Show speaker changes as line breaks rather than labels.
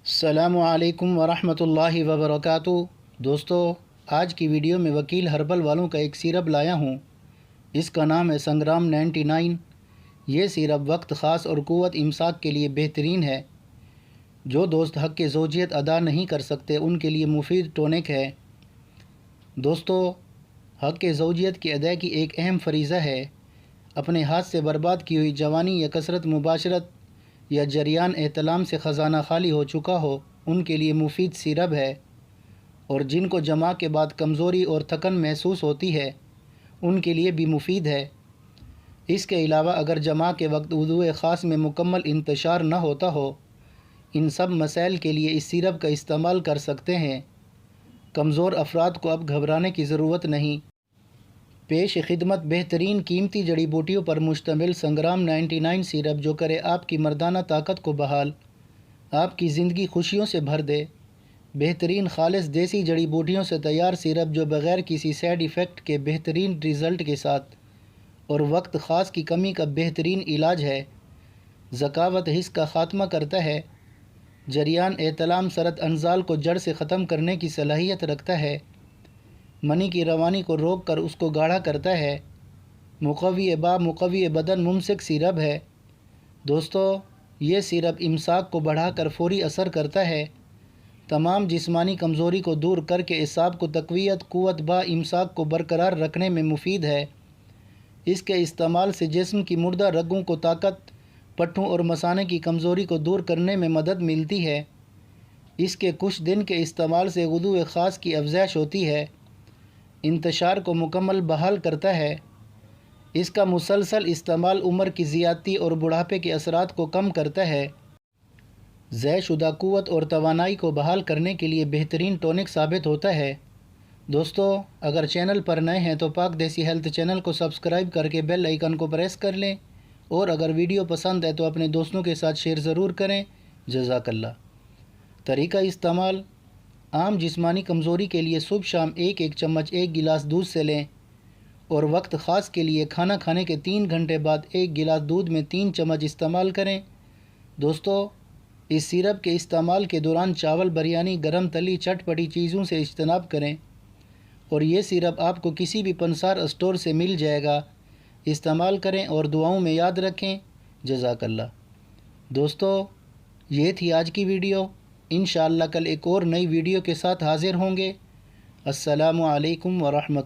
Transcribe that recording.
السلام علیکم ورحمۃ اللہ وبرکاتہ۔ دوستو، آج کی ویڈیو میں وکیل ہربل والوں کا ایک سیرپ لایا ہوں۔ اس کا نام ہے سنگرام 99۔ یہ سیرپ وقت خاص اور قوت امساک کے لیے بہترین ہے۔ جو دوست حق زوجیت ادا نہیں کر سکتے ان کے لیے مفید ٹونک ہے۔ دوستو، حق زوجیت کی ادائیگی ایک اہم فریضہ ہے۔ اپنے ہاتھ سے برباد کی ہوئی جوانی یا کثرت مباشرت یا جریان احتلام سے خزانہ خالی ہو چکا ہو ان کے لیے مفید سیرپ ہے، اور جن کو جماع کے بعد کمزوری اور تھکن محسوس ہوتی ہے ان کے لیے بھی مفید ہے۔ اس کے علاوہ اگر جماع کے وقت وضو خاص میں مکمل انتشار نہ ہوتا ہو، ان سب مسائل کے لیے اس سیرپ کا استعمال کر سکتے ہیں۔ کمزور افراد کو اب گھبرانے کی ضرورت نہیں۔ پیش خدمت بہترین قیمتی جڑی بوٹیوں پر مشتمل سنگرام 99 سیرپ، جو کرے آپ کی مردانہ طاقت کو بحال، آپ کی زندگی خوشیوں سے بھر دے۔ بہترین خالص دیسی جڑی بوٹیوں سے تیار سیرپ جو بغیر کسی سائیڈ ایفیکٹ کے بہترین رزلٹ کے ساتھ اور وقت خاص کی کمی کا بہترین علاج ہے۔ ذکاوت حس کا خاتمہ کرتا ہے۔ جریان احتلام سرد انزال کو جڑ سے ختم کرنے کی صلاحیت رکھتا ہے۔ منی کی روانی کو روک کر اس کو گاڑھا کرتا ہے۔ مقوی بدن ممسک سیرپ ہے۔ دوستو، یہ سیرپ امساک کو بڑھا کر فوری اثر کرتا ہے۔ تمام جسمانی کمزوری کو دور کر کے اعصاب کو تقویت، قوت با امساک کو برقرار رکھنے میں مفید ہے۔ اس کے استعمال سے جسم کی مردہ رگوں کو طاقت، پٹھوں اور مثانے کی کمزوری کو دور کرنے میں مدد ملتی ہے۔ اس کے کچھ دن کے استعمال سے وضو خاص کی افزائش ہوتی ہے، انتشار کو مکمل بحال کرتا ہے۔ اس کا مسلسل استعمال عمر کی زیادتی اور بڑھاپے کے اثرات کو کم کرتا ہے۔ ضائع شدہ قوت اور توانائی کو بحال کرنے کے لیے بہترین ٹونک ثابت ہوتا ہے۔ دوستو، اگر چینل پر نئے ہیں تو پاک دیسی ہیلتھ چینل کو سبسکرائب کر کے بیل آئیکن کو پریس کر لیں، اور اگر ویڈیو پسند ہے تو اپنے دوستوں کے ساتھ شیئر ضرور کریں۔ جزاک اللہ۔ طریقہ استعمال: عام جسمانی کمزوری کے لیے صبح شام ایک چمچ 1 گلاس دودھ سے لیں، اور وقت خاص کے لیے کھانا کھانے کے 3 گھنٹے بعد 1 گلاس دودھ میں 3 چمچ استعمال کریں۔ دوستو، اس سیرپ کے استعمال کے دوران چاول، بریانی، گرم تلی چٹپٹی چیزوں سے اجتناب کریں، اور یہ سیرپ آپ کو کسی بھی پنسار اسٹور سے مل جائے گا۔ استعمال کریں اور دعاؤں میں یاد رکھیں۔ جزاک اللہ۔ دوستو، یہ تھی آج کی ویڈیو۔ انشاءاللہ کل ایک اور نئی ویڈیو کے ساتھ حاضر ہوں گے۔ السلام علیکم ورحمۃ